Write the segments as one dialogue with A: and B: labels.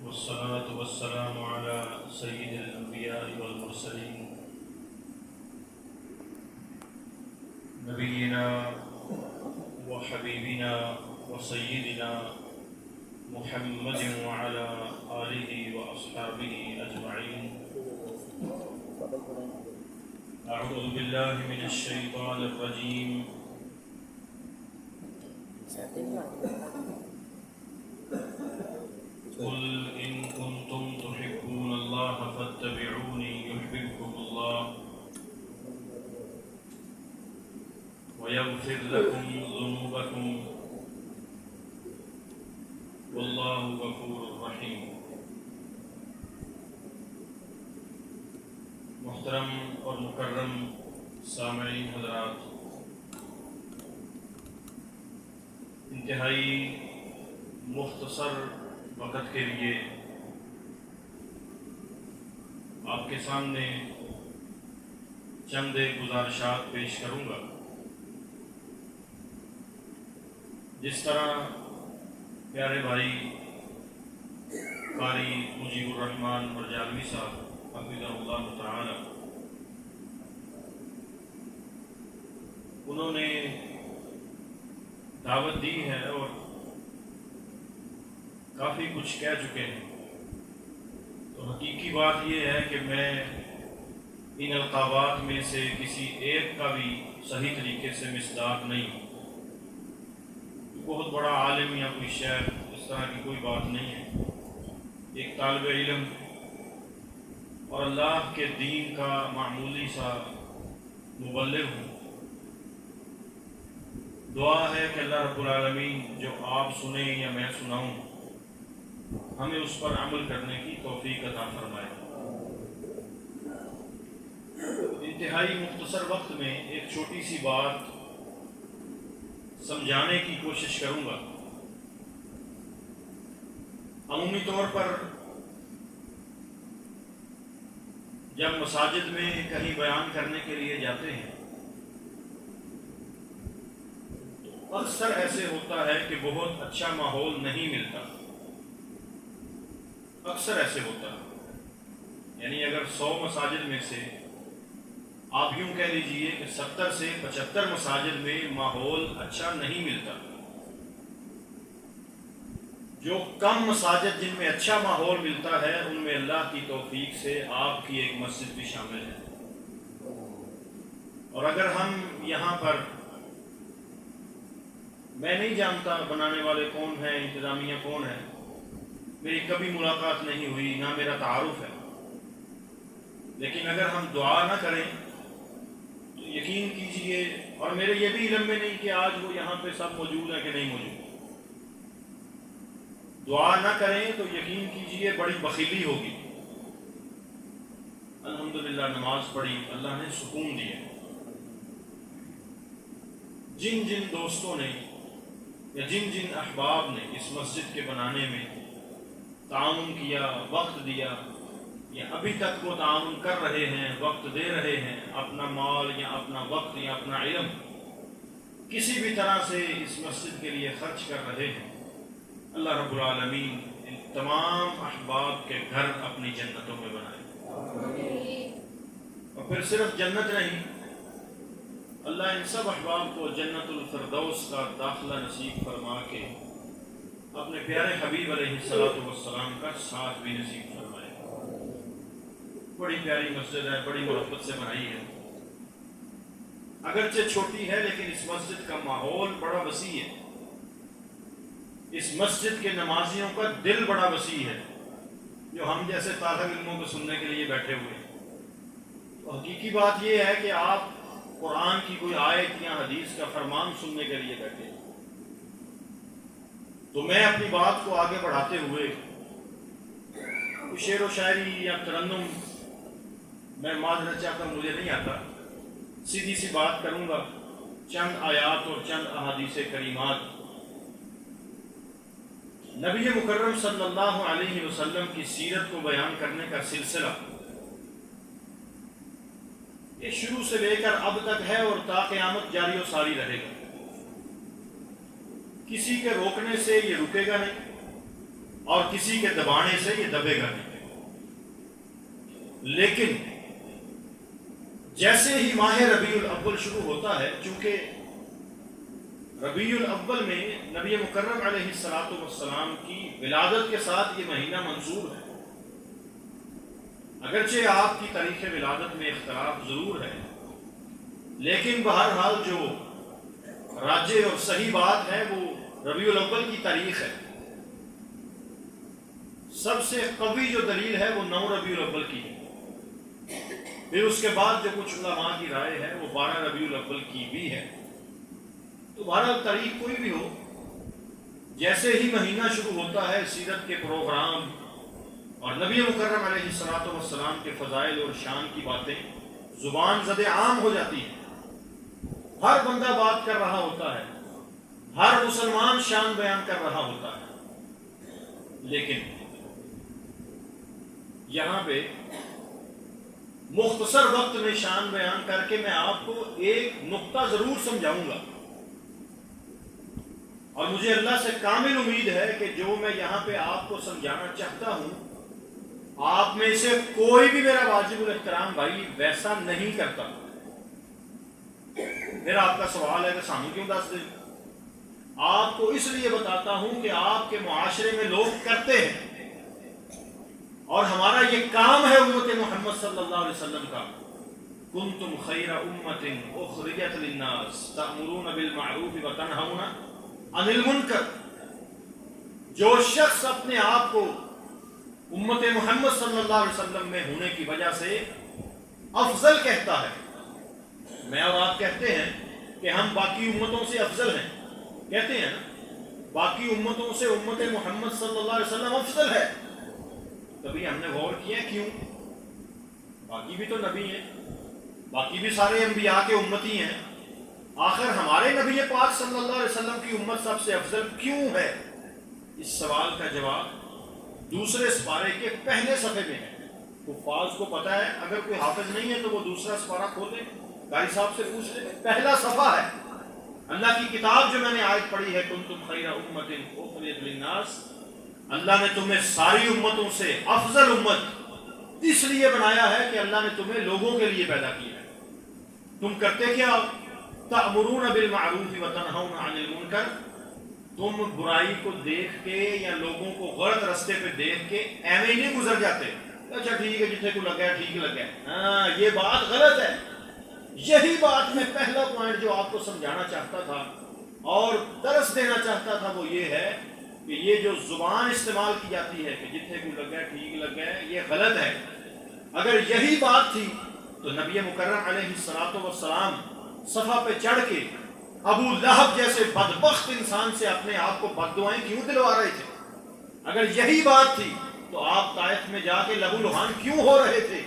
A: والصلاة والسلام على سيد الأنبياء والمرسلين نبينا وحبيبنا وسيدنا محمد وعلى آله وأصحابه أجمعين. أعوذ بالله من الشيطان الرجيم. قل إن كنتم تحبون الله فاتبعوني يحببكم الله ويغفر لكم ذنوبكم والله غفور رحيم. محترم اور مکرم سامعین حضرات، انتہائی مختصر وقت کے لیے آپ کے سامنے چند گزارشات پیش کروں گا. جس طرح پیارے بھائی قاری مجیب الرحمن مرجالوی صاحب حفظہ اللہ تعالی انہوں نے دعوت دی ہے اور کافی کچھ کہہ چکے ہیں، تو حقیقی بات یہ ہے کہ میں ان القابات میں سے کسی ایک کا بھی صحیح طریقے سے مصداق نہیں ہوں. بہت بڑا عالم یا کوئی شیخ اس طرح کی کوئی بات نہیں ہے. ایک طالب علم اور اللہ کے دین کا معمولی سا مبلغ ہوں. دعا ہے کہ اللہ رب العالمین جو آپ سنیں یا میں سناؤں ہمیں اس پر عمل کرنے کی توفیق عطا فرمائے. انتہائی مختصر وقت میں ایک چھوٹی سی بات سمجھانے کی کوشش کروں گا. عمومی طور پر جب مساجد میں کہیں بیان کرنے کے لیے جاتے ہیں تو اکثر ایسے ہوتا ہے کہ بہت اچھا ماحول نہیں ملتا. اکثر ایسے ہوتا ہے، یعنی اگر 100 مساجد میں سے آپ یوں کہہ لیجئے کہ 70 سے 75 مساجد میں ماحول اچھا نہیں ملتا. جو کم مساجد جن میں اچھا ماحول ملتا ہے ان میں اللہ کی توفیق سے آپ کی ایک مسجد بھی شامل ہے. اور اگر ہم یہاں پر، میں نہیں جانتا بنانے والے کون ہیں، انتظامیہ کون ہے، میری کبھی ملاقات نہیں ہوئی، نہ میرا تعارف ہے، لیکن اگر ہم دعا نہ کریں تو یقین کیجئے، اور میرے یہ بھی علم میں نہیں کہ آج وہ یہاں پہ سب موجود ہیں کہ نہیں موجود، دعا نہ کریں تو یقین کیجئے بڑی بخیلی ہوگی. الحمدللہ نماز پڑھی، اللہ نے سکون دیا. جن جن دوستوں نے یا جن جن احباب نے اس مسجد کے بنانے میں تعاون کیا، وقت دیا، یا ابھی تک وہ تعاون کر رہے ہیں، وقت دے رہے ہیں، اپنا مال یا اپنا وقت یا اپنا علم کسی بھی طرح سے اس مسجد کے لیے خرچ کر رہے ہیں، اللہ رب العالمین ان تمام احباب کے گھر اپنی جنتوں میں بنائے. اور پھر صرف جنت نہیں، اللہ ان سب احباب کو جنت الفردوس کا داخلہ نصیب فرما کے اپنے پیارے حبیب علیہ السلام کا ساتھ بھی نصیب فرمائے. بڑی پیاری مسجد ہے، بڑی محبت سے بنائی ہے. اگرچہ چھوٹی ہے لیکن اس مسجد کا ماحول بڑا وسیع ہے. اس مسجد کے نمازیوں کا دل بڑا وسیع ہے جو ہم جیسے طالب علموں کو سننے کے لیے بیٹھے ہوئے ہیں. تو حقیقی بات یہ ہے کہ آپ قرآن کی کوئی آیت یا حدیث کا فرمان سننے کے لیے بیٹھے ہیں. تو میں اپنی بات کو آگے بڑھاتے ہوئے شعر و شاعری یا ترنم میں معذرت چاہتا ہوں، مجھے نہیں آتا، سیدھی سی بات کروں گا. چند آیات اور چند احادیث کریمات نبی مکرم صلی اللہ علیہ وسلم کی سیرت کو بیان کرنے کا سلسلہ یہ شروع سے لے کر اب تک ہے اور تا قیامت جاری و ساری رہے گا. کسی کے روکنے سے یہ رکے گا نہیں اور کسی کے دبانے سے یہ دبے گا نہیں۔ لیکن جیسے ہی ماہ ربیع الاول شروع ہوتا ہے، چونکہ ربیع الاول میں نبی مکرم علیہ الصلوۃ والسلام کی ولادت کے ساتھ یہ مہینہ منصوب ہے، اگرچہ آپ کی تاریخ ولادت میں اختلاف ضرور ہے، لیکن بہرحال جو راجح اور صحیح بات ہے وہ ربیع الاول کی تاریخ ہے۔ سب سے قوی جو دلیل ہے وہ 9 ربیع الاول کی ہے، پھر اس کے بعد جو کچھ علماء کی رائے ہے وہ 12 ربیع الاول کی بھی ہے۔ تو بہرحال تاریخ کوئی بھی ہو، جیسے ہی مہینہ شروع ہوتا ہے سیرت کے پروگرام اور نبی مکرم علیہ الصلوۃ والسلام کے فضائل اور شان کی باتیں زبان زد عام ہو جاتی ہیں، ہر بندہ بات کر رہا ہوتا ہے، ہر مسلمان شان بیان کر رہا ہوتا ہے۔ لیکن یہاں پہ مختصر وقت میں شان بیان کر کے میں آپ کو ایک نقطہ ضرور سمجھاؤں گا، اور مجھے اللہ سے کامل امید ہے کہ جو میں یہاں پہ آپ کو سمجھانا چاہتا ہوں، آپ میں سے کوئی بھی میرا واجب الاحترام بھائی ویسا نہیں کرتا۔ پھر آپ کا سوال ہے کہ سامنے کیوں دس دیں؟ آپ کو اس لیے بتاتا ہوں کہ آپ کے معاشرے میں لوگ کرتے ہیں، اور ہمارا یہ کام ہے امت محمد صلی اللہ علیہ وسلم کا، کنتم خیر امت اخرجت للناس تأمرون بالمعروف وتنہون عن المنکر۔ جو شخص اپنے آپ کو امت محمد صلی اللہ علیہ وسلم میں ہونے کی وجہ سے افضل کہتا ہے، میں اور آپ کہتے ہیں کہ ہم باقی امتوں سے افضل ہیں، کہتے ہیں نا، باقی امتوں سے امت محمد صلی اللہ علیہ وسلم افضل ہے، کبھی ہم نے غور کیا کیوں؟ باقی بھی تو نبی ہیں، باقی بھی سارے انبیاء کے امتی ہیں، آخر ہمارے نبی پاک صلی اللہ علیہ وسلم کی امت سب سے افضل کیوں ہے؟ اس سوال کا جواب دوسرے سپارے کے پہلے صفحے میں ہے۔ حفاظ کو پتا ہے، اگر کوئی حافظ نہیں ہے تو وہ دوسرا سپارہ کھولے، قاری صاحب سے پوچھ لے، پہلا صفحہ ہے۔ اللہ کی کتاب جو میں نے آیت پڑھی ہے کنتم خیر امت اخرجت للناس، اللہ نے تمہیں ساری امتوں سے افضل امت اس لیے بنایا ہے کہ اللہ نے تمہیں لوگوں کے لیے پیدا کیا ہے۔ تم کرتے کیا؟ تأمرون بالمعروف وتنہون عن المنکر، تم برائی کو دیکھ کے یا لوگوں کو غلط رستے پہ دیکھ کے ایویں نہیں گزر جاتے، اچھا ٹھیک ہے جتنے کو لگا ہے ٹھیک لگا ہے، ہاں یہ بات غلط ہے۔ یہی بات میں پہلا پوائنٹ جو آپ کو سمجھانا چاہتا تھا اور درس دینا چاہتا تھا وہ یہ ہے کہ یہ جو زبان استعمال کی جاتی ہے کہ جتنے کو لگا ہے ٹھیک لگا ہے، یہ غلط ہے۔ اگر یہی بات تھی تو نبی مکرم علیہ الصلوۃ والسلام صفحہ پہ چڑھ کے ابو لہب جیسے بدبخت انسان سے اپنے آپ کو بد دعائیں کیوں دلوا رہے تھے؟ اگر یہی بات تھی تو آپ طائف میں جا کے لہو لہان کیوں ہو رہے تھے؟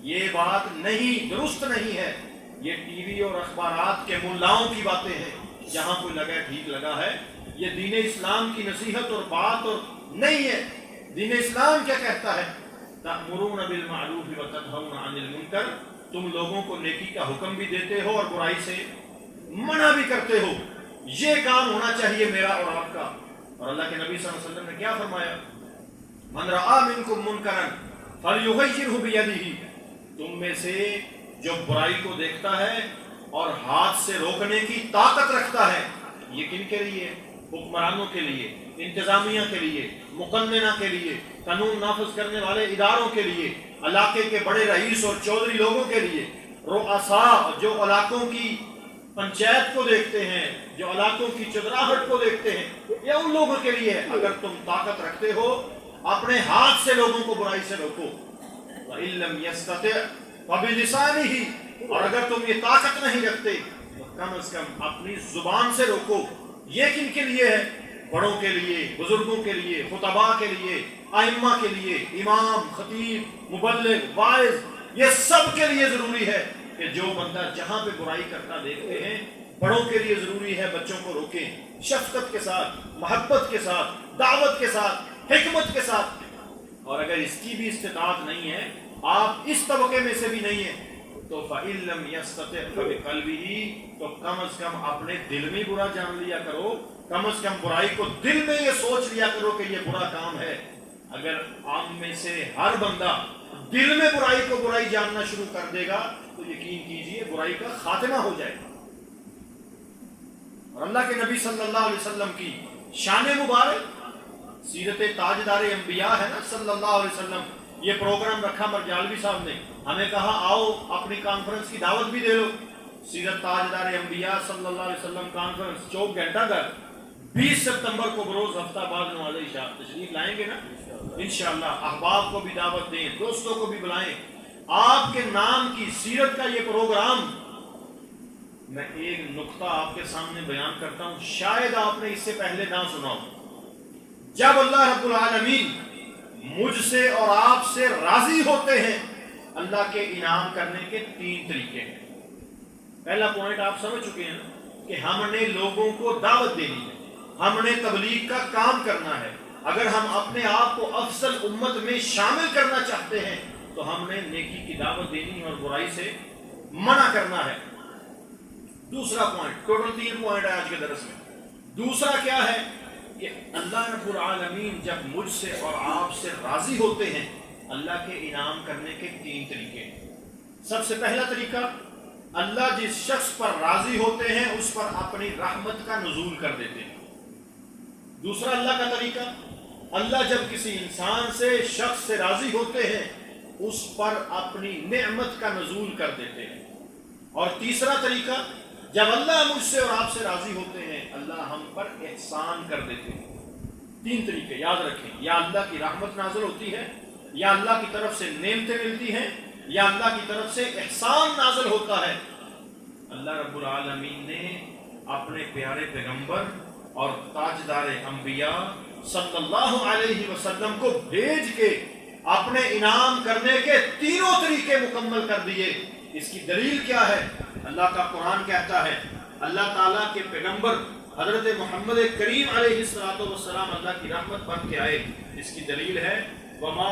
A: یہ بات نہیں، درست نہیں ہے، یہ ٹی وی اور اخبارات کے ملاؤں کی باتیں ہیں، جہاں کوئی لگا ٹھیک لگا ہے، یہ دین اسلام کی نصیحت اور بات اور نہیں ہے۔ دین اسلام کیا کہتا ہے؟ تأمرون بالمعروف وتنہون عن المنکر، تم لوگوں کو نیکی کا حکم بھی دیتے ہو اور برائی سے منع بھی کرتے ہو، یہ کام ہونا چاہیے میرا اور آپ کا۔ اور اللہ کے نبی صلی اللہ علیہ وسلم نے کیا فرمایا؟ من رأى منکم منکرا فلیغیرہ بیدہ، تم میں سے جو برائی کو دیکھتا ہے اور ہاتھ سے روکنے کی طاقت رکھتا ہے، یہ کن کے لیے؟ حکمرانوں کے لیے، انتظامیہ کے لیے، مقننہ کے لیے، قانون نافذ کرنے والے اداروں کے لیے، علاقے کے بڑے رئیس اور چودھری لوگوں کے لیے، رؤساء جو علاقوں کی پنچایت کو دیکھتے ہیں، جو علاقوں کی چودراہٹ کو دیکھتے ہیں، یہ ان لوگوں کے لیے ہے۔ اگر تم طاقت رکھتے ہو اپنے ہاتھ سے لوگوں کو برائی سے روکو، وَإِن لَّمْ يَسْتَطِعْ فَبِلِسَانِهِ، اور اگر تم یہ طاقت نہیں رکھتے تو کم از کم اپنی زبان سے روکو۔ یہ کن کے لیے ہے؟ بڑوں کے لیے، بزرگوں کے لیے، خطباء کے لیے، ائمہ کے لیے، امام، خطیب، مبلغ، واعظ، یہ سب کے لیے ضروری ہے کہ جو بندہ جہاں پہ برائی کرتا دیکھتے ہیں، بڑوں کے لیے ضروری ہے بچوں کو روکیں، شفقت کے ساتھ، محبت کے ساتھ، دعوت کے ساتھ، حکمت کے ساتھ۔ اور اگر اس کی بھی استطاعت نہیں ہے، آپ اس طبقے میں سے بھی نہیں ہیں، تو فَإِن لَّمْ يَسْتَطِعْ فَبِقَلْبِهِ، تو کم از کم اپنے دل میں برا جان لیا کرو، کم از کم برائی کو دل میں یہ سوچ لیا کرو کہ یہ برا کام ہے. اگر عام میں سے ہر بندہ دل میں برائی کو برائی جاننا شروع کر دے گا تو یقین کیجئے برائی کا خاتمہ ہو جائے گا. اور اللہ کے نبی صلی اللہ علیہ وسلم کی شان مبارک سیرت تاجدار انبیاء ہے نا صلی اللہ علیہ وسلم. یہ پروگرام رکھا مرجالوی صاحب نے, ہمیں کہا آؤ اپنی کانفرنس کی دعوت بھی دے لو. سیرت تاجدار انبیاء صلی اللہ علیہ وسلم کانفرنس چوک گھنٹہ گھر 20 ستمبر کو بروز ہفتہ بعد نماز عشاء. تشریف لائیں گے نا انشاءاللہ. احباب کو بھی دعوت دیں, دوستوں کو بھی بلائیں. آپ کے نام کی سیرت کا یہ پروگرام. میں ایک نقطہ آپ کے سامنے بیان کرتا ہوں, شاید آپ نے اس سے پہلے نہ سنا ہو. جب اللہ رب العالمین مجھ سے اور آپ سے راضی ہوتے ہیں, اللہ کے انعام کرنے کے 3 طریقے ہیں. پہلا پوائنٹ آپ سمجھ چکے ہیں کہ ہم نے لوگوں کو دعوت دینی ہے, ہم نے تبلیغ کا کام کرنا ہے. اگر ہم اپنے آپ کو افضل امت میں شامل کرنا چاہتے ہیں تو ہم نے نیکی کی دعوت دینی ہے اور برائی سے منع کرنا ہے. دوسرا پوائنٹ, ٹوٹل 3 پوائنٹ ہے آج کے درس میں. دوسرا کیا ہے کہ اللہ رب العالمین جب مجھ سے اور آپ سے راضی ہوتے ہیں, اللہ کے انعام کرنے کے 3 طریقے ہیں. سب سے پہلا طریقہ, اللہ جس شخص پر راضی ہوتے ہیں اس پر اپنی رحمت کا نزول کر دیتے ہیں. دوسرا اللہ کا طریقہ, اللہ جب کسی انسان سے شخص سے راضی ہوتے ہیں اس پر اپنی نعمت کا نزول کر دیتے ہیں. اور تیسرا طریقہ, جب اللہ مجھ سے اور آپ سے راضی ہوتے ہیں اللہ ہم پر احسان کر دیتے ہیں. 3 طریقے یاد رکھیں, یا اللہ کی رحمت نازل ہوتی ہے, یا اللہ کی طرف سے نعمتیں ملتی ہیں, یا اللہ کی طرف سے احسان نازل ہوتا ہے. اللہ رب العالمین نے اپنے پیارے پیغمبر اور تاجدار انبیاء صلی اللہ علیہ وسلم کو بھیج کے اپنے انعام کرنے کے 3 طریقے مکمل کر دیے. اس کی دلیل کیا ہے؟ اللہ کا قرآن کہتا ہے اللہ تعالیٰ کے پیغمبر حضرت محمد کریم علیہ السلام اللہ کی رحمت بن کے آئے. اس کی دلیل ہے وما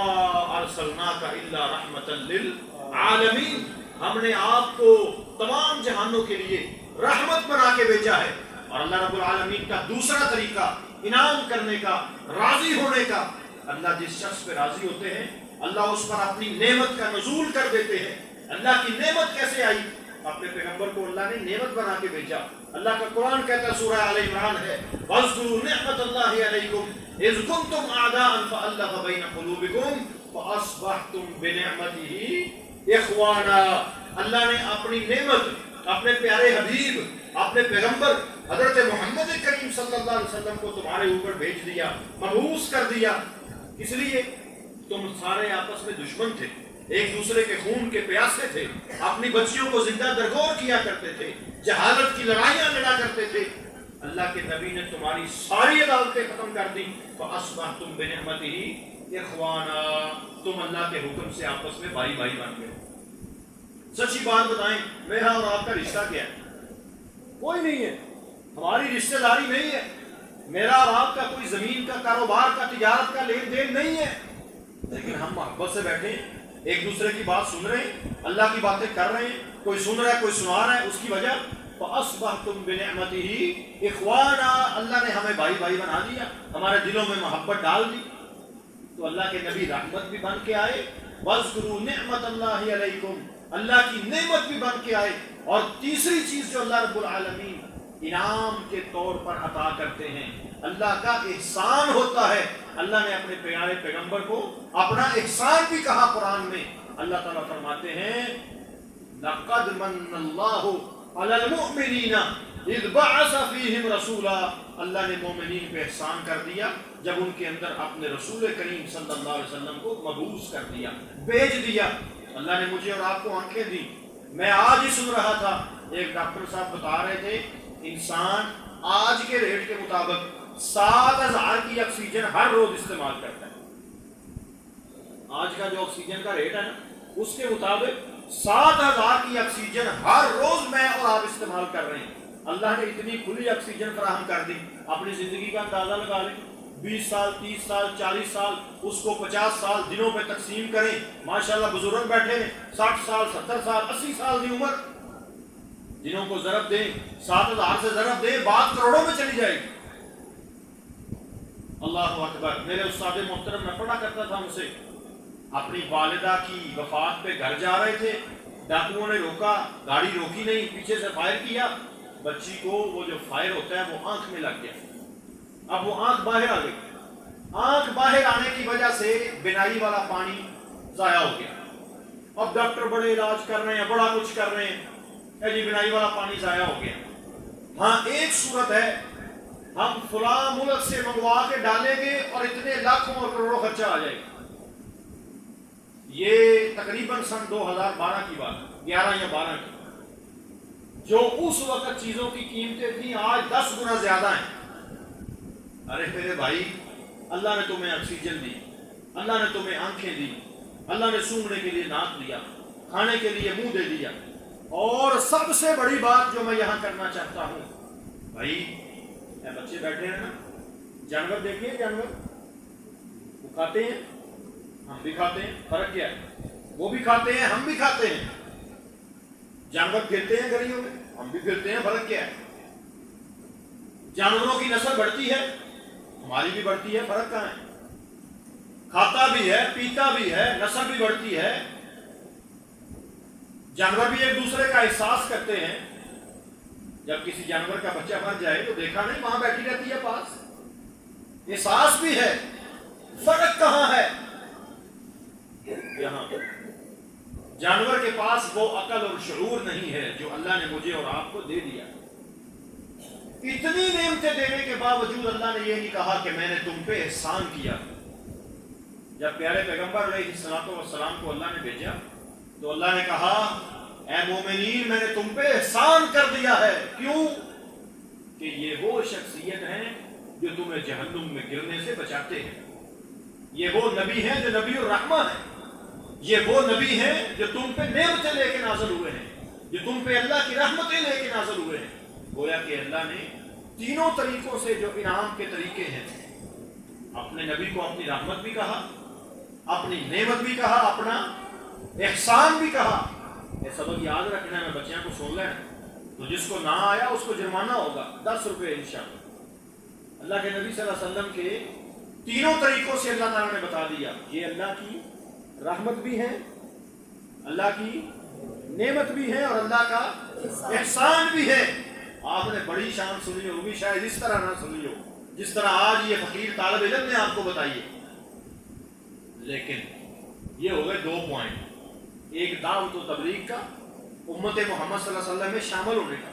A: ارسلناک الا رحمتا للعالمین, ہم نے آپ کو تمام جہانوں کے لیے رحمت بنا کے بھیجا ہے. اور اللہ رب العالمین کا دوسرا طریقہ انعام کرنے کا, راضی ہونے کا, اللہ جس شخص پہ راضی ہوتے ہیں اللہ اس پر اپنی نعمت کا نزول کر دیتے ہیں. اللہ کی نعمت کیسے آئی؟ اپنے پیغمبر کو اللہ نے نعمت بنا کے بھیجا. اللہ کا قرآن کہتا ہے سورہ آل عمران ہے وَاذْكُرُوا نِعْمَةَ اللَّهِ عَلَيْكُمْ إِذْ كُنْتُمْ أَعْدَاءً فَأَلَّفَ بَيْنَ قُلُوبِكُمْ فَأَصْبَحْتُمْ بِنِعْمَتِهِ إِخْوَانًا. اللہ نے اپنی نعمت اپنے پیارے حبیب اپنے پیغمبر حضرت محمد کریم صلی اللہ علیہ وسلم کو تمہارے اوپر بھیج دیا, مبعوث کر دیا. اس لیے تم سارے آپس میں دشمن تھے, ایک دوسرے کے خون کے پیاسے تھے, اپنی بچیوں کو زندہ درگور کیا کرتے تھے, جہالت کی لڑائیاں لڑا کرتے تھے. اللہ کے نبی نے تمہاری ساری عدالتیں ختم کر دی. فَأَصْبَحْتُمْ بِنِعْمَتِهِ إِخْوَانًا, تم اللہ کے حکم سے آپس میں بھائی بھائی بن گئے. سچی بات بتائیں, میرا اور آپ کا رشتہ کیا ہے؟ کوئی نہیں ہے, ہماری رشتہ داری نہیں ہے. میرا اور آپ کا کوئی زمین کا, کاروبار کا, تجارت کا لین دین نہیں ہے. لیکن ہم محبت سے بیٹھے ہیں, ایک دوسرے کی بات سن رہے ہیں, اللہ کی باتیں کر رہے ہیں, کوئی سن رہا ہے کوئی سنا رہا ہے. اس کی وجہ فَأَصْبَحْتُمْ بِنِعْمَتِهِ إِخْوَانًا, اللہ نے ہمیں بھائی بھائی بنا دیا, ہمارے دلوں میں محبت ڈال دی. تو اللہ کے نبی رحمت بھی بن کے آئے. وَاذْكُرُوا نِعْمَةَ اللَّهِ عَلَيْكُمْ, اللہ کی نعمت بھی بن کے آئے. اور تیسری چیز جو اللہ رب العالمین انعام کے طور پر عطا کرتے ہیں, اللہ کا احسان ہوتا ہے. اللہ نے اپنے پیارے پیغمبر کو اپنا احسان بھی کہا قرآن میں. اللہ تعالیٰ فرماتے ہیں لَقَدْ مَنَّ اللَّهُ عَلَى الْمُؤْمِنِينَ إِذْ بَعَثَ فِيهِمْ رَسُولًا, اللہ نے مومنین پہ احسان کر دیا جب ان کے اندر اپنے رسول کریم صلی اللہ علیہ وسلم کو مبعوث کر دیا, بھیج دیا. اللہ نے مجھے اور آپ کو آنکھیں دی. میں آج ہی سن رہا تھا, ایک ڈاکٹر صاحب بتا رہے تھے انسان آج کے ریٹ کے مطابق 7,000 کی آکسیجن ہر روز استعمال کرتا ہے. آج کا جو آکسیجن کا ریٹ ہے نا, اس کے مطابق 7,000 کی آکسیجن ہر روز میں اور آپ استعمال کر رہے ہیں. اللہ نے اتنی کھلی آکسیجن فراہم کر دی. اپنی زندگی کا اندازہ لگا لیں, 20 سال 30 سال 40 سال, اس کو 50 سال دنوں پہ تقسیم کریں. ماشاءاللہ بزرگ بیٹھے ہیں 60 سال 70 سال 80 سال کی عمر, جنہوں کو ضرب دیں 7,000 سے ضرب دیں, بات کروڑوں میں چلی جائے گی. اللہ اکبر. میرے استاد محترم میں پڑھا کرتا تھا ان سے، اپنی والدہ کی وفات پہ گھر جا رہے تھے، ڈاکوؤں نے روکا، گاڑی روکی نہیں، پیچھے سے فائر کیا، بچی کو وہ جو فائر ہوتا ہے وہ آنکھ میں لگ گیا. اب وہ آنکھ باہر آ گئی. آنکھ باہر آنے کی وجہ سے بینائی والا پانی ضائع ہو گیا. اب ڈاکٹر بڑے علاج کر رہے ہیں، بڑا کچھ کر رہے ہیں، جی بینائی والا پانی ضائع ہو گیا. ہاں ایک صورت ہے، ہم فلاں ملک سے منگوا کے ڈالیں گے اور اتنے لاکھوں اور کروڑوں خرچہ آ جائے گا. یہ تقریباً سن 2012 کی بات ہے، 11 یا 12 کی. جو اس وقت چیزوں کی قیمتیں تھیں آج 10 گنا زیادہ ہیں. ارے میرے بھائی، اللہ نے تمہیں آکسیجن دی، اللہ نے تمہیں آنکھیں دی، اللہ نے سونگنے کے لیے ناک دیا، کھانے کے لیے منہ دے دیا. اور سب سے بڑی بات جو میں یہاں کرنا چاہتا ہوں، بھائی اے بچے بیٹھے ہیں نا، جانور دیکھیے، جانور وہ کھاتے ہیں، ہم بھی کھاتے ہیں. فرق کیا ہے؟ وہ بھی کھاتے ہیں، ہم بھی کھاتے ہیں. جانور پھرتے ہیں گلیوں میں، ہم بھی پھرتے ہیں. فرق کیا ہے؟ جانوروں کی نسل بڑھتی ہے، ہماری بھی بڑھتی ہے. فرق کہاں ہے؟ کھاتا بھی ہے، پیتا بھی ہے، نسل بھی بڑھتی ہے. جانور بھی ایک دوسرے کا احساس کرتے ہیں. جب کسی جانور کا بچہ مر جائے تو دیکھا نہیں، وہاں بیٹھی رہتی ہے پاس، احساس بھی ہے. فرق کہاں ہے؟ یہاں جانور کے پاس وہ عقل اور شعور نہیں ہے جو اللہ نے مجھے اور آپ کو دے دیا. اتنی نعمتیں دینے کے باوجود اللہ نے یہ نہیں کہا کہ میں نے تم پہ احسان کیا. جب پیارے پیغمبر علیہ الصلوۃ والسلام کو اللہ نے بھیجا تو اللہ نے کہا اے مومنین میں نے تم پہ احسان کر دیا ہے. کیوں؟ کہ یہ وہ شخصیت ہیں جو تمہیں جہنم میں گرنے سے بچاتے ہیں. یہ وہ نبی ہیں جو نبی الرحمہ ہیں. یہ وہ نبی ہیں جو تم پہ نعمتیں لے کے نازل ہوئے ہیں، جو تم پہ اللہ کی رحمتیں لے کے نازل ہوئے ہیں. گویا کہ اللہ نے تینوں طریقوں سے جو انعام کے طریقے ہیں، اپنے نبی کو اپنی رحمت بھی کہا، اپنی نعمت بھی کہا، اپنا احسان بھی کہا. یہ سبق یاد رکھنا ہے، میں بچیاں کو سن لیں تو جس کو نہ آیا اس کو جرمانہ ہوگا 10 روپے انشاءاللہ. اللہ کے نبی صلی اللہ علیہ وسلم کے تینوں طریقوں سے اللہ تعالیٰ نے بتا دیا. یہ اللہ کی رحمت بھی ہے، اللہ کی نعمت بھی ہے اور اللہ کا احسان بھی ہے. آپ نے بڑی شان سنی ہوگی، شاید اس طرح نہ سنی ہو جس طرح آج یہ فقیر طالب علم نے آپ کو بتائی ہے. لیکن یہ ہو گئے 2 پوائنٹ. ایک دعوت و تبلیغ کا، امت محمد صلی اللہ علیہ وسلم میں شامل ہونے کا.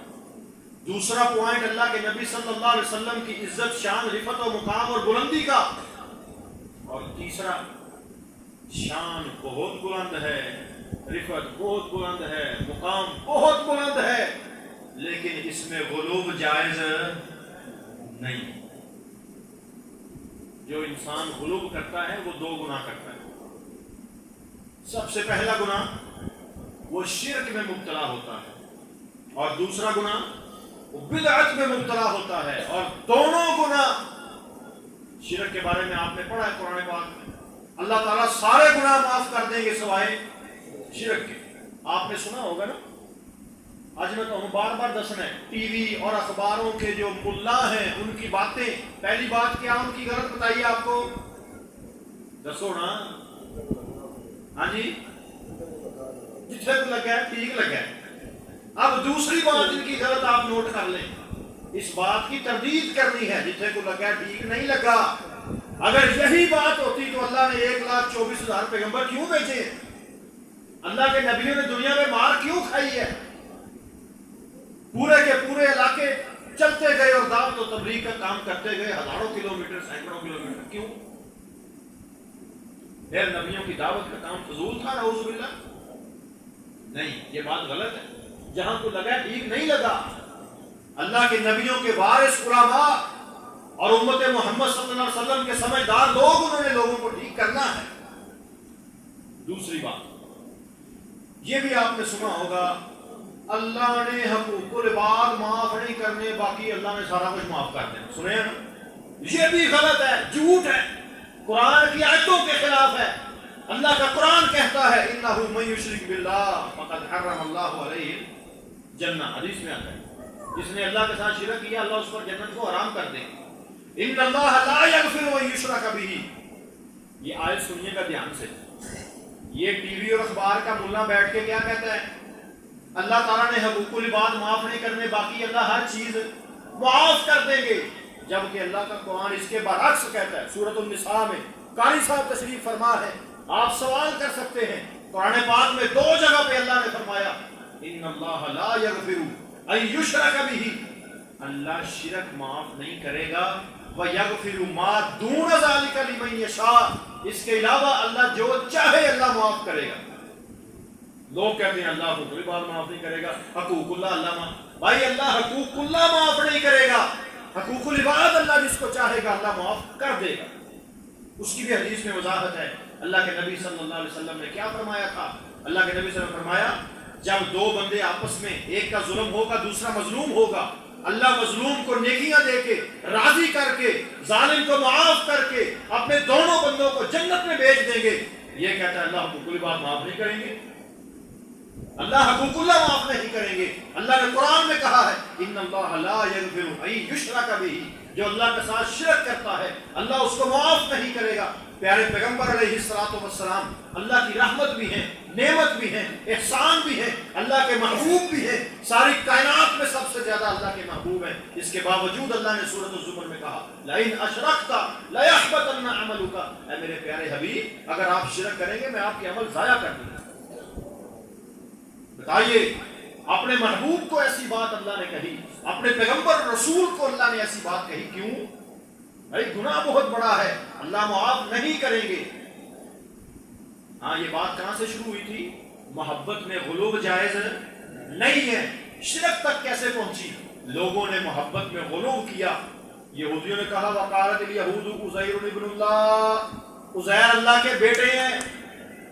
A: دوسرا پوائنٹ اللہ کے نبی صلی اللہ علیہ وسلم کی عزت، شان، رفعت و مقام اور بلندی کا. اور تیسرا شان بہت بلند ہے، رفعت بہت بلند ہے، مقام بہت بلند ہے، لیکن اس میں غلو جائز نہیں. جو انسان غلو کرتا ہے وہ 2 گناہ کرتا ہے. سب سے پہلا گناہ وہ شرک میں مبتلا ہوتا ہے، اور دوسرا گناہ وہ بدعت میں مبتلا ہوتا ہے. اور دونوں گناہ، شرک کے بارے میں آپ نے پڑھا ہے قرآن پاک میں، اللہ تعالیٰ سارے گناہ معاف کر دیں گے سوائے شرک کے. آپ نے سنا ہوگا نا، آج میں تو بار بار دسنا ہے، ٹی وی اور اخباروں کے جو ملا ہیں ان کی باتیں. پہلی بات کیا ان کی غلط بتائیے آپ کو، دسو نا. ہاں جی، جتنے کو لگا ہے ٹھیک لگا ہے. اب دوسری بات ان کی غلط آپ نوٹ کر لیں، اس بات کی تردید کرنی ہے. جتنے کو لگا ٹھیک نہیں لگا. اگر یہی بات ہوتی تو اللہ نے 1,24,000 پیغمبر کیوں بھیجے؟ اللہ کے نبیوں نے دنیا میں مار کیوں کھائی ہے؟ پورے کے پورے علاقے چلتے گئے اور دعوت و تبلیغ کا کام کرتے گئے، ہزاروں کلومیٹر، سینکڑوں کلومیٹر. کیوں؟ پھر نبیوں کی دعوت کا کام فضول تھا؟ نعوذ باللہ. نہیں، یہ بات غلط ہے. جہاں کو لگا ٹھیک نہیں لگا. اللہ کے نبیوں کے وارث علماء اور امت محمد صلی اللہ علیہ وسلم کے سمجھدار لوگ، انہوں نے لوگوں کو ٹھیک کرنا ہے. دوسری بات یہ بھی آپ نے سنا ہوگا، اللہ نے حقوق العباد معاف نہیں کرنے، باقی اللہ نے سارا کچھ معاف کر دینا. سنے ہیں نا؟ یہ بھی غلط ہے، جھوٹ ہے، قرآن کی آیتوں کے خلاف ہے. اللہ کا قرآن کہتا ہے انہ من یشرک باللہ فقد حرم اللہ علیہ الجنہ. حدیث میں آتا ہے جس نے اللہ کے ساتھ شرک کیا اللہ اس پر جنت کو حرام کر دے. ان اللہ لا یغفر ان یہ آیت سنیے گا دھیان سے. یہ ٹی وی اور اخبار کا ملا بیٹھ کے کیا کہتا ہے؟ اللہ تعالیٰ نے حقوق العباد معاف نہیں کرنے، باقی اللہ ہر چیز معاف کر دیں گے. جبکہ اللہ کا قرآن اس کے برعکس کہتا ہے. سورۃ النساء میں قاری صاحب تشریف فرما ہے، آپ سوال کر سکتے ہیں. قرآن پاک میں 2 جگہ پہ اللہ نے فرمایا ان اللہ لا یغفر ان یشرک بہ، اللہ شرک معاف نہیں کرے گا، وَيَغْفِرُ مَا دُونَ ذَلِكَ لِمَن يَشَاءُ، اس کے علاوہ اللہ جو چاہے اللہ معاف کرے گا. لوگ کہتے ہیں اللہ حقوق العباد معاف نہیں کرے گا، حقوق اللہ معاف. بھائی اللہ حقوق اللہ معاف نہیں کرے گا، حقوق العباد اللہ جس کو چاہے گا اللہ معاف کر دے گا. اس کی بھی حدیث میں وضاحت ہے. اللہ کے نبی صلی اللہ علیہ وسلم نے کیا فرمایا تھا؟ اللہ کے نبی صلی اللہ علیہ وسلم نے فرمایا جب 2 بندے آپس میں، ایک کا ظلم ہوگا دوسرا مظلوم ہوگا، اللہ مظلوم کو نیکیاں دے کے راضی کر کے ظالم کو معاف کر کے اپنے دونوں بندوں کو جنت میں بھیج دیں گے. یہ کہتا ہے اللہ حقوق العباد معاف نہیں کریں گے، اللہ حقوق اللہ معاف نہیں کریں گے. اللہ نے قرآن میں کہا ہے ان اللہ لا یغفر ان یشرک بہ، جو اللہ کے ساتھ شرک کرتا ہے اللہ اس کو معاف نہیں کرے گا. پیارے پیغمبر علیہ الصلوۃ والسلام اللہ کی رحمت بھی ہیں، نعمت بھی ہیں، احسان بھی ہیں، اللہ کے محبوب بھی ہیں، ساری کائنات میں سب سے زیادہ اللہ کے محبوب ہیں. اس کے باوجود اللہ نے سورۃ الزمر میں کہا لئن اشرکت لیحبطن عملک، اے میرے پیارے حبیب اگر آپ شرک کریں گے میں آپ کے عمل ضائع کر دوں گا. بتائیے اپنے محبوب کو ایسی بات اللہ نے کہی، اپنے پیغمبر رسول کو اللہ نے ایسی بات کہی، کیوں؟ بھائی گناہ بہت بڑا ہے، اللہ معاف نہیں کریں گے. ہاں یہ بات کہاں سے شروع ہوئی تھی؟ محبت میں غلو جائز نہیں ہے. شرک تک کیسے پہنچی؟ لوگوں نے محبت میں غلو کیا. یہودیوں نے کہا وقالت الیہود عزیر ابن اللہ، عزیر اللہ کے بیٹے ہیں.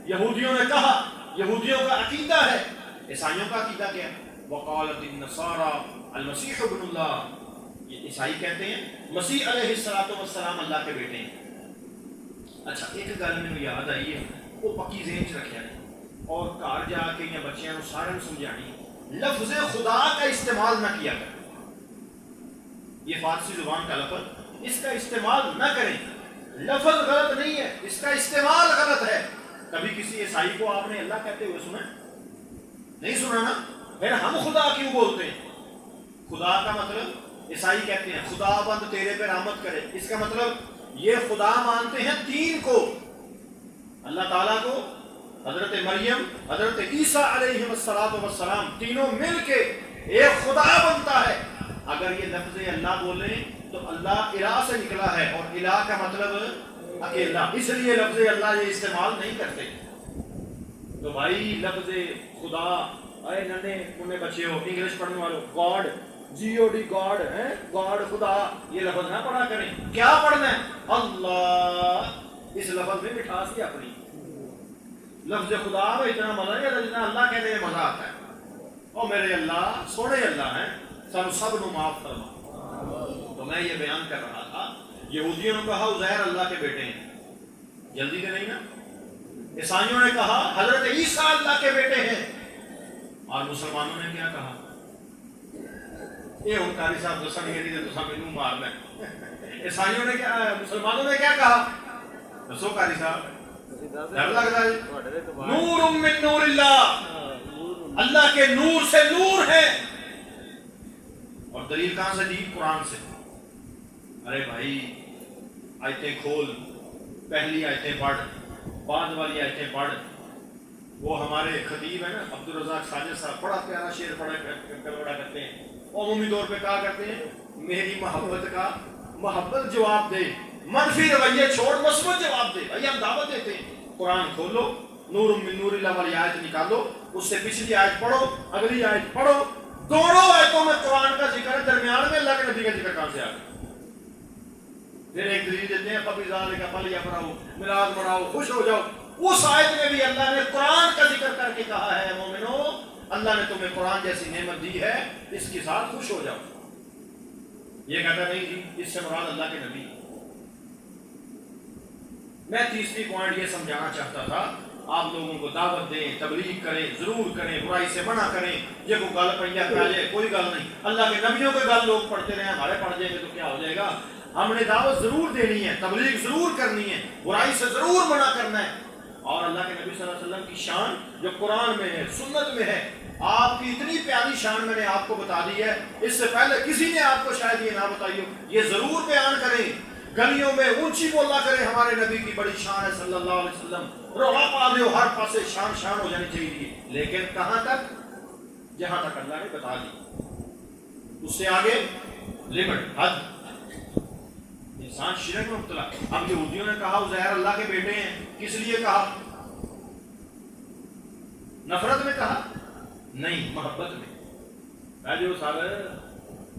A: یہودیوں نے کہا، یہودیوں کا عقیدہ ہے. عیسائیوں کا عقیدہ کیا ہے؟ وقالت النصارى المسیح ابن اللہ، یہ عیسائی کہتے ہیں مسیح علیہ السلام اللہ کے بیٹے ہیں. اچھا ایک گل میں یاد آئی ہے، وہ پکی ذہن چ رکھیا ہے اور گھر جا کے یا بچیاں نو سارے نو سمجھانی، لفظ خدا کا استعمال نہ کیا کریں. یہ فارسی زبان کا لفظ، اس کا استعمال نہ کریں. لفظ غلط نہیں ہے، اس کا استعمال غلط ہے. کبھی کسی عیسائی کو آپ نے اللہ کہتے ہوئے سنا؟ نہیں سنا نا. پھر ہم خدا کیوں بولتے ہیں؟ خدا کا مطلب عیسائی کہتے ہیں خدا بند تیرے پہ رحمت کرے، اس کا مطلب یہ خدا مانتے ہیں تین کو، اللہ تعالیٰ کو، حضرت مریم، حضرت عیسیٰ علیہ السلام، تینوں مل کے ایک خدا بنتا ہے. اگر یہ لفظ اللہ بولیں تو اللہ الہ سے نکلا ہے اور الہ کا مطلب اکیلا، اس لیے لفظ اللہ یہ استعمال نہیں کرتے. تو بھائی لفظ خدا، اے ننے کنے بچے ہو انگلش پڑھنے والوں، گاڈ، جی او ڈی گاڈ ہے، گاڈ خدا، یہ لفظ نہ پڑھا کریں. کیا پڑھنا ہے؟ اللہ. اس لفظ میں مٹھاس ہے اپنی. لفظ خدا میں اتنا مزہ نہیں آتا جتنا اللہ کہنے میں مزہ آتا ہے. او میرے اللہ سونے اللہ ہیں، سانو سب نو معاف فرما. تو میں یہ بیان کر رہا تھا، یہودیوں نے کہا عزیر اللہ کے بیٹے ہیں، جلدی سے نہیں نا. عیسائیوں نے کہا حضرت عیسیٰ اللہ کے بیٹے ہیں، اور مسلمانوں نے کیا کہا؟ یہ ہوں قاری صاحب دسن گے نہیں تو مینوں مارنا. عیسائیوں نے کیا، مسلمانوں نے کیا کہا؟ دسو قاری صاحب، ڈر لگتا ہے. نور من نور اللہ، اللہ کے نور سے نور ہے. اور دلیل کہاں سے دی؟ قرآن سے. ارے بھائی آیتیں کھول، پہلی آیتیں پڑھ، بعد والی آیتیں پڑھ. وہ ہمارے خطیب ہیں نا عبدالرزاق ساجد صاحب، بڑا پیارا شعر پڑھا کرتے ہیں. عمومی طور پہ کہا کرتے ہیں میری محبت کا محبت جواب دے، منفی رویے چھوڑ مثبت جواب دے. بھائی ہم دعوت دیتے ہیں، قرآن کھولو، نور من نور اللہ والی آیت نکالو، اس سے پچھلی آیت پڑھو، اگلی آیت پڑھو. دونوں آیتوں میں قرآن کا ذکر ہے، درمیان میں اللہ کے نبی کا ذکر کہاں سے آ گیا؟ پھر ایک دلیل دیتے ہیں قبل ذالک فلیفرحوا، میلاد مناؤ، خوش ہو جاؤ. اس آیت میں بھی اللہ نے قرآن کا ذکر کر کے کہا ہے مومنو اللہ نے تمہیں قرآن جیسی نعمت دی ہے، اس کے ساتھ خوش ہو جاؤ. یہ کہتا نہیں جی اس سے مراد اللہ کے نبی. میں تیسری پوائنٹ یہ سمجھانا چاہتا تھا، آپ لوگوں کو دعوت دیں، تبلیغ کریں، ضرور کریں، برائی سے منع کریں. یہ کوئی گل پہ جائے کوئی گل نہیں، اللہ کے نبیوں کے گل لوگ پڑھتے رہے، ہمارے پڑھ جائیں گے تو کیا ہو جائے گا. ہم نے دعوت ضرور دینی ہے، تبلیغ ضرور کرنی ہے، برائی سے ضرور منع کرنا ہے. اور اللہ کے نبی صلی اللہ علیہ وسلم کی شان جو قرآن میں ہے، سنت میں ہے، آپ کی اتنی پیاری شان میں نے آپ کو بتا دی ہے، اس سے پہلے کسی نے آپ کو شاید یہ نہ بتائی ہو. یہ ضرور بیان کریں، گلیوں میں اونچی بولا کریں ہمارے نبی کی بڑی شان ہے صلی اللہ علیہ وسلم. رولا پا دے ہر پاسے شان شان ہو جانی چاہیے. لیکن کہاں تک؟ جہاں تک اللہ نے بتا دی، اس سے آگے لمٹ، حد. انسان شرک میں مبتلا. اب یہودیوں نے کہا عزیر اللہ کے بیٹے ہیں، کس لیے کہا؟ نفرت میں کہا؟ نہیں، محبت میں. جو سارے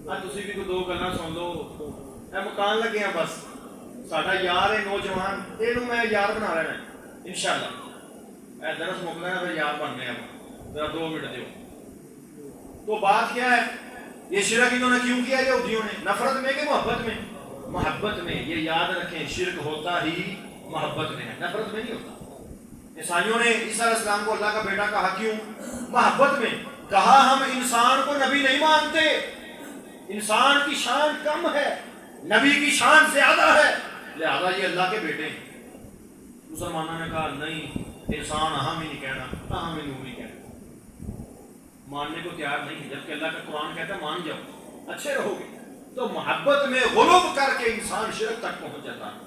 A: تسی بھی کوئی دو گلاں سن لو، اے مکان لگے ہیں بس، ساڈا یار ہے نوجوان، اینو میں یار بنا لینا ہے انشاءاللہ. اے درس مکنا ہے، پھر یار بن گئے ہم، ذرا 2 منٹ دیو. تو بات کیا ہے؟ یہ شرک انہوں نے کیوں کیا یہودیوں نے؟ نفرت میں کہ محبت میں؟ محبت میں. یہ یاد رکھیں، شرک ہوتا ہی محبت میں ہے، نفرت میں نہیں ہوتا. عیسائیوں نے عیسیٰ علیہ السلام کو اللہ کا بیٹا کہا، کیوں؟ محبت میں. کہا ہم انسان کو نبی نہیں مانتے، انسان کی شان کم ہے، نبی کی شان زیادہ ہے، لہذا یہ اللہ کے بیٹے ہیں. مسلمانوں نے کہا نہیں، انسان اہم ہی نہیں کہنا، اہم ہی نہیں کہنا. ماننے کو تیار نہیں، جبکہ اللہ کا قرآن کہتا ہے مان جاؤ اچھے رہو گے. تو محبت میں غلوب کر کے انسان شرک تک پہنچ جاتا ہے.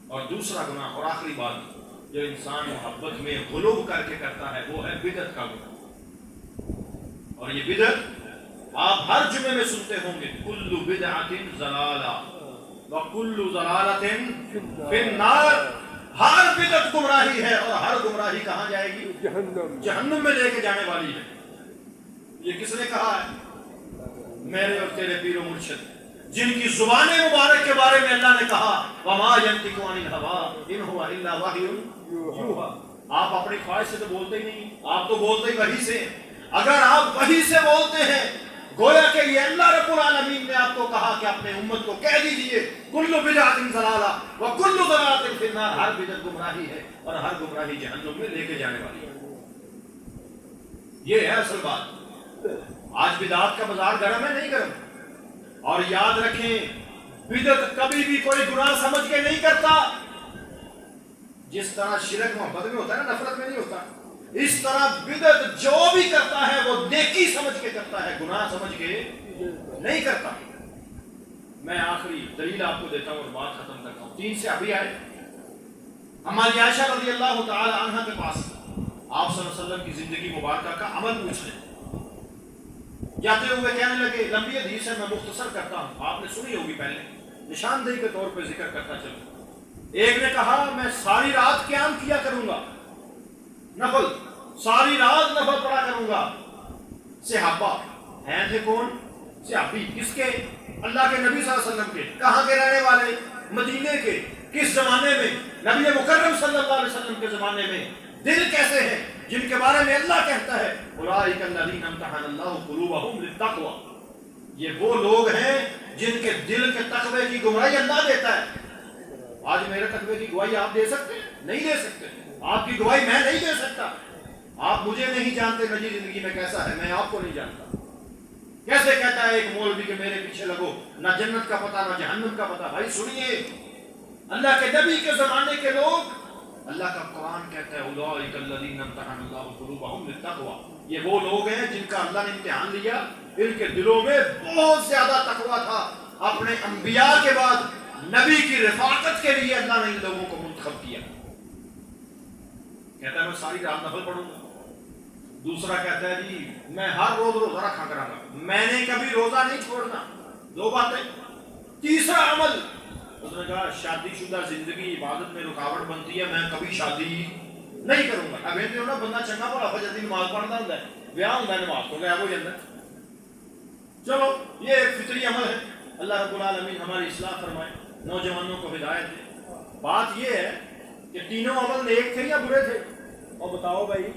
A: اور دوسرا گناہ اور آخری بات جو انسان محبت میں غلوب کر کے کرتا ہے وہ ہے بدعت کا گناہ. اور یہ بدعت آپ ہر جمعے میں سنتے ہوں گے، کل بدعت ضلالہ وکل ضلالۃ فی النار. ہر بدعت گمراہی ہے اور ہر گمراہی کہاں جائے گی؟ جہنم میں لے کے جانے والی ہے. یہ کس نے کہا ہے؟ میرے اور تیرے پیر و مرشد، جن کی زبان مبارک کے بارے میں اللہ نے کہا وما ينطق عن الهوى ان هو الا وحی یوحی. آپ اپنی خواہش سے تو بولتے ہی نہیں، آپ تو بولتے ہی وحی سے. اگر آپ وحی سے بولتے ہیں، گویا کہ یہ اللہ رب العالمین نے آپ کو کہا کہ اپنے امت کو کہہ دیجئے کل بدعت ضلالہ وکل ضلالۃ فی النار. ہر بدعت گمراہی ہے اور ہر گمراہی جہنم میں لے کے جانے والی ہے. یہ ہے اصل بات. آج بدعات کا بازار گرم ہے، نہیں گرم. اور یاد رکھیں، بدعت کبھی بھی کوئی گناہ سمجھ کے نہیں کرتا. جس طرح شرک محبت میں ہوتا ہے نا، نفرت میں نہیں ہوتا، اس طرح بدعت جو بھی کرتا ہے وہ نیکی سمجھ کے کرتا ہے، گناہ سمجھ کے نہیں کرتا. میں آخری دلیل آپ کو دیتا ہوں اور بات ختم کرتا ہوں. 3 صحابی آئے ہماری عائشہ رضی اللہ تعالی عنہا کے پاس، آپ صلی اللہ علیہ وسلم کی زندگی مبارکہ کا عمل پوچھنے. جاتے ہوئے کہنے لگے، لمبی حدیث ہے میں مختصر کرتا ہوں، آپ نے سنی ہوگی پہلے، نشاندہی کے طور پہ ذکر کرتا چلوں. ایک نے کہا میں ساری رات قیام کیا کروں گا، نفل، ساری رات نفل پڑھا کروں گا. صحابہ ہیں تھے کون؟ صحابی. کس کے؟ اللہ کے نبی صلی اللہ علیہ وسلم کے. کہاں کے رہنے والے؟ مدینے کے. کس زمانے میں؟ نبی مکرم صلی اللہ علیہ وسلم کے زمانے میں. دل کیسے ہیں؟ جن کے بارے میں اللہ کہتا ہے اولئک الذین امتحن اللہ قلوبہم للتقوی. یہ وہ لوگ ہیں جن کے دل کے تقوی کی گواہی اللہ دیتا ہے. آج میرے تقوی کی گواہی آپ دے سکتے ہیں؟ نہیں دے سکتے. آپ کی گواہی میں نہیں دے سکتا. آپ مجھے نہیں جانتے میری زندگی میں کیسا ہے، میں آپ کو نہیں جانتا. کیسے کہتا ہے ایک مولوی کہ میرے پیچھے لگو، نہ جنت کا پتہ نہ جہنم کا پتہ. بھائی سنیے، اللہ کے نبی کے زمانے کے لوگ، اللہ کا قرآن کہتا ہے اولئک الذین امتحن اللہ قلوبہم للتقوی. یہ وہ لوگ ہیں جن کا اللہ نے امتحان لیا، ان کے دلوں میں بہت زیادہ تقوی تھا. اپنے انبیاء کے بعد نبی کی رفاقت کے لیے اللہ نے ان لوگوں کو منتخب کیا. کہتا ہے میں ساری رات نفل پڑھوں گا. دوسرا کہتا ہے جی میں ہر روز روزہ رکھا کروں گا، میں نے کبھی روزہ نہیں چھوڑنا. 2 باتیں. تیسرا عمل، اس نے کہا شادی شدہ زندگی عبادت میں رکاوٹ بنتی ہے، میں کبھی شادی نہیں کروں گا. اب یہ بندہ چنگا بڑا فجر دی نماز پڑھتا ہوتا ہے، بیاہ ہوتا ہے، نماز تو غائب ہو جاتا ہے. چلو یہ ایک فطری عمل ہے. اللہ رب العالمین ہماری اصلاح فرمائے، نوجوانوں کو ہدایت دے. بات یہ ہے کہ تینوں عمل نیک تھے یا برے تھے؟ اور بتاؤ بھائی،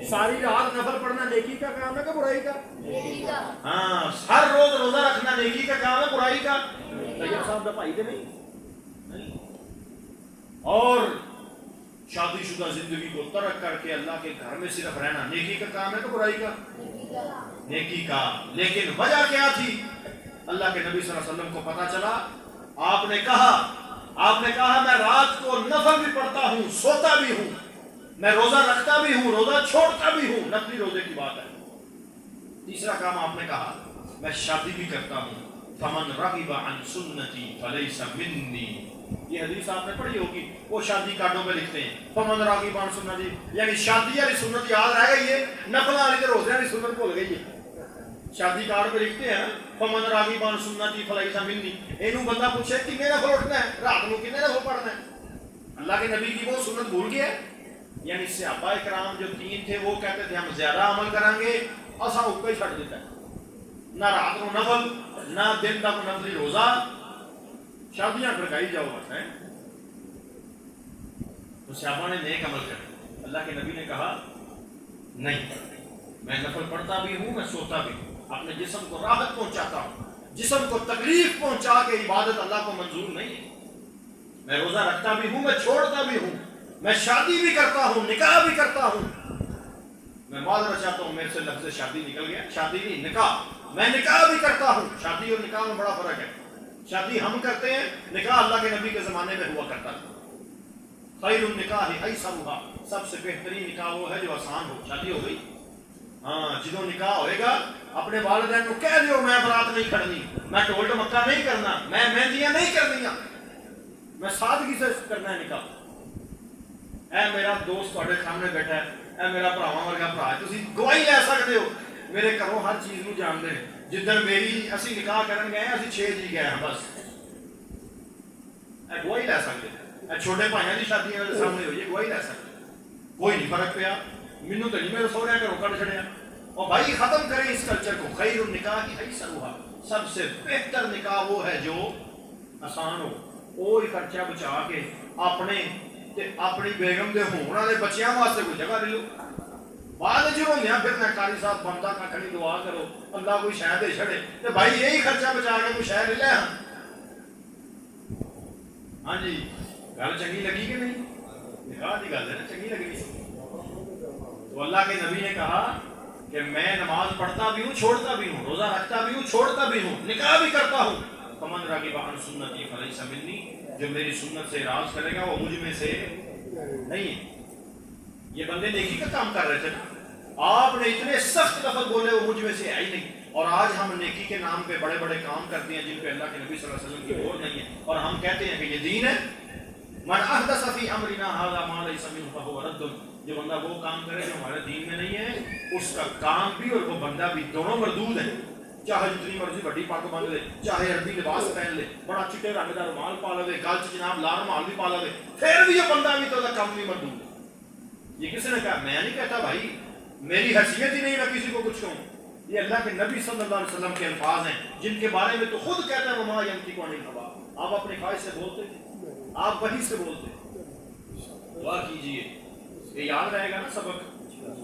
A: ساری رات نفل پڑھنا نیکی کا کام ہے کہ برائی کا؟ ہاں، ہر روز روزہ رکھنا نیکی کا کام ہے برائی کا؟ طیب صاحب کا بھائی تھے نہیں. اور شادی شدہ زندگی کو ترک کر کے اللہ کے گھر میں صرف رہنا نیکی کا کام ہے کہ برائی کا؟ نیکی کا. لیکن وجہ کیا تھی؟ اللہ کے نبی صلی اللہ علیہ وسلم کو پتا چلا آپ نے کہا میں رات کو نفل بھی پڑھتا ہوں، سوتا بھی ہوں، میں روزہ رکھتا بھی ہوں، روزہ چھوڑتا بھی ہوں، نفلی روزے کی بات ہے۔ تیسرا کام آپ نے کہا میں شادی بھی کرتا ہوں، فمن رغب عن سنتی فلیس منی۔ یہ حدیث آپ نے پڑھی ہوگی، وہ شادی کارڈوں پہ لکھتے ہیں فمن رغب عن سنتی، یعنی شادی والی سنت یاد رہ گئی ہے، نفل والی روزے والی سنت بھول گئی ہے۔ شادی کارڈ پہ لکھتے ہیں فمن راغب عن سنتی فلیس منی، اینو بندہ پوچھے کنے نفل اٹھنا ہے، رات کو کنے نفل پڑھنا ہے، اللہ کے نبی کی وہ سنت بھول گیا ہے۔ یعنی صحابہ کرام جو تین تھے وہ کہتے تھے ہم زیادہ عمل کریں گے، اسا اوکے چھڑ دیتا ہے، نہ رات کو نفل نہ دن کا نفلی روزہ، شادیاں کھڑکائی جاؤ بس ہیں۔ تو صحابہ نے نیک عمل کر، اللہ کے نبی نے کہا نہیں، میں نفل پڑھتا بھی ہوں، میں سوتا بھی ہوں، اپنے جسم کو راحت پہنچاتا ہوں، جسم کو تکلیف پہنچا کے عبادت اللہ کو منظور نہیں ہے۔ میں روزہ رکھتا بھی ہوں، میں چھوڑتا بھی ہوں، میں شادی بھی کرتا ہوں، نکاح بھی کرتا ہوں۔ میں معذرت چاہتا ہوں، میرے سے لفظ شادی نکل گیا، شادی نہیں نکاح، میں نکاح بھی کرتا ہوں۔ شادی اور نکاح میں بڑا فرق ہے، شادی ہم کرتے ہیں، نکاح اللہ کے نبی کے زمانے میں ہوا کرتا تھا۔ خیر النکاح ایسرھا، سب سے بہترین نکاح وہ ہے جو آسان ہو۔ شادی ہو گئی، ہاں جدوں نکاح ہوئے گا اپنے والدین کو کہہ دیو میں برات نہیں کھڑنی، میں ٹول ٹمکا نہیں کرنا، میں مہندیاں نہیں کرنیاں، میں سادگی سے کرنا ہے نکاح۔ اے میرا دوست تواڈے سامنے بیٹھا ہے، اے میرا بھراواں ورگا بھرا ہے، تسی گواہی لے سکتے ہو، میرے گھروں ہر چیز نو جاندے ہیں۔ جدن میری اسی نکاح کرن گئے اسی 6 جی گئے ہیں بس، اے گواہی لے سکتے ہیں، اے چھوٹے بھائیاں دی شادی میرے سامنے ہوئی ہے، گواہی لے سکتے، کوئی نہیں فرق پیا، مینوں تے نہیں میرے سوہرے گھروں کڈ چھڑیا۔ اور بھائی ختم کریں اس کلچر کو، خیر النکاح ایسرھا، سب سے بہتر نکاح وہ ہے جو آسان ہو، وہ خرچہ بچا کے اپنی بیگم دے ہون والے بچیاں واسطے کوئی جگہ لے لو، بعد جو ہوندیاں پھرنا قاری صاحب بنتا کا کھڑی دعا کرو اللہ کوئی شے دے چھڑے، تے بھائی یہی خرچہ بچا کے کوئی شے لے لے۔ ہاں جی گل چنگی لگی کہ نہیں؟ نکاح دی گل ہے نا، چنگی لگی۔ تو اللہ کے نبی نے کہا کہ میں نماز پڑھتا بھی ہوں، چھوڑتا بھی ہوں، روزہ رکھتا بھی ہوں، چھوڑتا بھی ہوں، نکاح بھی کرتا ہوں۔ فمن راغب عن سنتی فلیس منی، جو میری سنت سے اعراض کرے گا وہ مجھ میں سے نہیں ہے۔ یہ بندے نیکی کا کام کر رہے تھے نا، آپ نے اتنے سخت لفظ بولے وہ مجھ میں سے ہے ہی نہیں، اور آج ہم نیکی کے نام پہ بڑے بڑے کام کرتے ہیں جن پہ اللہ کے نبی صلی اللہ علیہ وسلم کی اور نہیں ہے، اور ہم کہتے ہیں کہ یہ دین ہے۔ من احدث فی امرنا ھذا ما لیس منہ فہو رد، جو بندہ وہ کام کرے جو ہمارے دین میں نہیں ہے، اس کا کام بھی اور وہ بندہ بھی دونوں مردود ہیں۔ چاہے جتنی مرضی بڑی پگ باندھ لے، چاہے عربی لباس پہن لے، بڑا چٹے رنگ کا رومال پا لے، گل چ جناب لال رومال بھی پا لے، پھر بھی یہ بندہ بھی تو کام بھی مردود ہے۔ یہ کسی نے کہا، میں نہیں کہتا بھائی، میری حیثیت ہی نہیں میں کسی کو کچھ کہوں، یہ اللہ کے نبی صلی اللہ علیہ وسلم کے الفاظ ہیں جن کے بارے میں تو خود کہتا ہے وما ینطق عن الہویٰ، آپ اپنی خواہش سے بولتے تھے، آپ وحی سے بولتے۔ دعا کیجئے یہ یاد رہے گا نا سبق،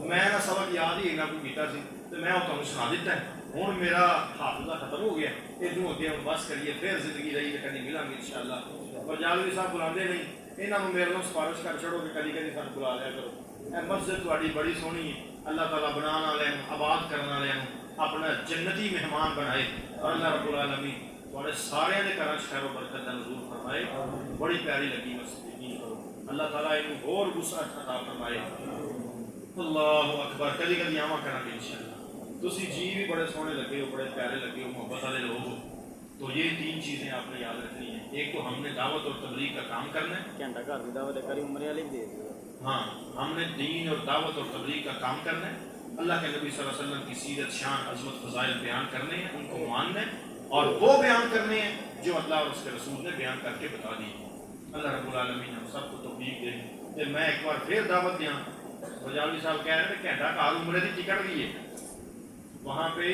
A: میں نہ سبق یاد ہی نہ کوئی کیتا سی تو میں وہ سنا دیتا ہے، ہوں میرا حافظہ ختم ہو گیا، ادھر اگے ہوں بس کریے، پھر زندگی رہی ہے کدی ملیں گے انشاءاللہ۔ پر جالوی صاحب بلاندے نہیں، انہاں نوں میرے نوں سفارش کر چھڑو کہ کدی کدی سانوں بلا لیا کرو۔ اے مسجد تہاڈی بڑی سونی ہے، اللہ تعالیٰ بنانے والے آباد کرنے والے اپنا جنتی مہمان بنائے، اور اللہ رب العالمین تھوڑے سارے دے گھراں خیر و برکت دا نزول فرمائے۔ بڑی پیاری لگی مسجد کی، اللہ تعالیٰ انہوں اور وسعت عطا فرمائے۔ اللہ اکبر، کدی کدی آواں کراں گے انشاءاللہ۔ تسی جی بھی بڑے سونے لگے ہو، بڑے پیارے لگے ہو، محبت والے لوگ ہو، تو یہ 3 چیزیں آپ نے یاد رکھنی ہیں۔ ایک تو ہم نے دعوت اور تبلیغ کا کام کرنا ہے،
B: گھنٹہ گھر کی دعوت کری عمر علی دے دی،
A: ہاں ہم نے دین اور دعوت اور تبلیغ کا کام کرنا ہے، اللہ کے نبی صلی اللہ علیہ وسلم کی سیرت، شان، عظمت، فضائل بیان کرنے ہیں، ان کو ماننا ہے، اور وہ بیان کرنے ہیں جو اللہ اور اس کے رسول نے بیان کر کے بتا دی۔ اللہ رب العالمین ہم سب کو توفیق دے۔ کہ میں ایک بار پھر دعوت دیا، رجاوی صاحب کہہ رہے تھے گھنٹہ گھر عمرے کی ٹکٹ بھی ہے، وہاں پہ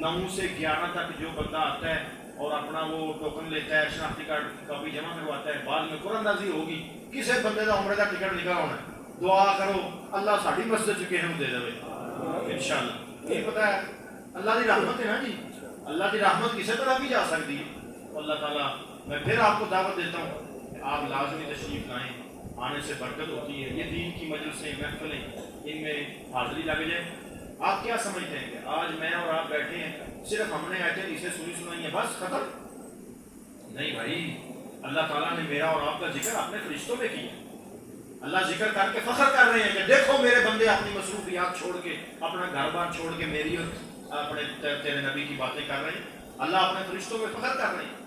A: 9 سے 11 تک جو بندہ آتا ہے اور اپنا وہ ٹوکن لیتا ہے، شناختی کارڈ کاپی جمع کرواتا ہے، بعد میں قرآن اندازی ہوگی، کسی بندے کا عمرے کا ٹکٹ نکل ہونا ہے، دعا کرو اللہ ساری مسجد چکے ہیں دے دے انشاءاللہ۔ یہ پتہ ہے اللہ کی رحمت ہے نا جی، اللہ کی رحمت کسی طرح بھی جا سکتی ہے۔ تو اللہ تعالیٰ میں پھر آپ کو دعوت دیتا ہوں کہ آپ لازمی تشریف لائیں، آنے سے برکت ہوتی ہے، یہ دین کی مجلسیں، محفلیں، ان میں حاضری لگ جائے۔ آپ کیا سمجھتے ہیں کہ آج میں اور آپ بیٹھے ہیں، صرف ہم نے ایسے اسے سنی سنائی ہے بس ختم؟ نہیں بھائی، اللہ تعالیٰ نے میرا اور آپ کا ذکر اپنے فرشتوں میں کیا. اللہ ذکر کر کے فخر کر رہے ہیں کہ دیکھو میرے بندے اپنی مصروفیات چھوڑ کے، اپنا گھر بار چھوڑ کے میری اور اپنے تیرے نبی کی باتیں کر رہے ہیں. اللہ اپنے فرشتوں میں فخر کر رہے ہیں.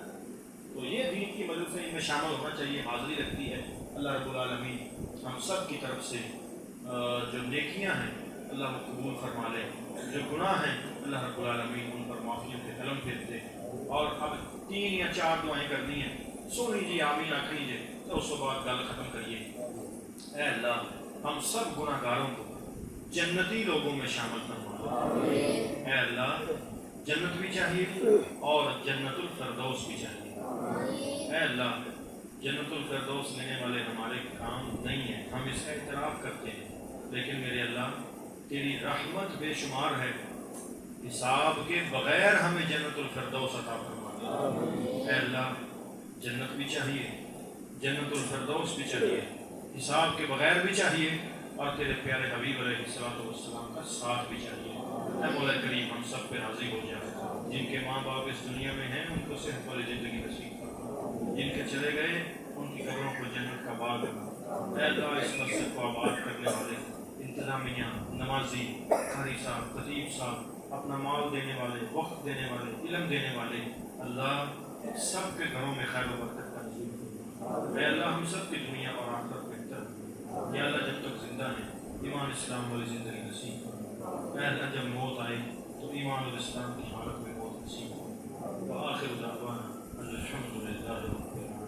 A: تو یہ دین کی مدد سے ان میں شامل ہونا چاہیے، حاضری رکھتی ہے. اللہ رب العالمین ہم سب کی طرف سے جو نیکیاں ہیں اللہ وہ قبول فرما لے، جو گناہ ہیں اللہ رب العالمین ان پر معافیوں کے قلم پھیر دے. اور اب 3 یا 4 دعائیں کرنی ہیں، سن لیجیے، آمین آخ لیجیے، تو اس کے بعد گل ختم کریے. اے اللہ ہم سب گناہ گاروں کو جنتی لوگوں میں شامل فرما. اے اللہ جنت بھی چاہیے اور جنت الفردوس بھی چاہیے. اے اللہ جنت الفردوس لینے والے ہمارے کام نہیں ہیں، ہم اس کا اعتراف کرتے ہیں، لیکن میرے اللہ تیری رحمت بے شمار ہے، حساب کے بغیر ہمیں جنت الفردوس عطا فرما. اے اللہ جنت بھی چاہیے، جنت الفردوس بھی چاہیے، حساب کے بغیر بھی چاہیے، اور تیرے پیارے حبیب علیہ الصلوۃ والسلام کا ساتھ بھی چاہیے. اے مولا کریم ہم سب پہ راضی ہو جائے. جن کے ماں باپ اس دنیا میں ہیں ان کو صحت والی زندگی نصیب فرما، جن کے چلے گئے ان کی قبروں کو جنت کا باغ بنا. اے اللہ اس مسجد کو آباد کرنے والے انتظامیہ، نمازی، قاری صاحب، خطیب صاحب، اپنا مال دینے والے، وقت دینے والے، علم دینے والے، اللہ سب کے گھروں میں خیر و برکت کا نصیب فرما. اے اللہ ہم سب کی دنیا اور آخرت بہتر فرما. یا اللہ جب تک زندہ ہیں ایمان اسلام والی زندگی نصیب فرما. اے اللہ جب موت آئے تو ایمان اور اسلام کی حالت میں موت نصیب فرما. وآخر دعوانا الحمد للہ رب العالمین.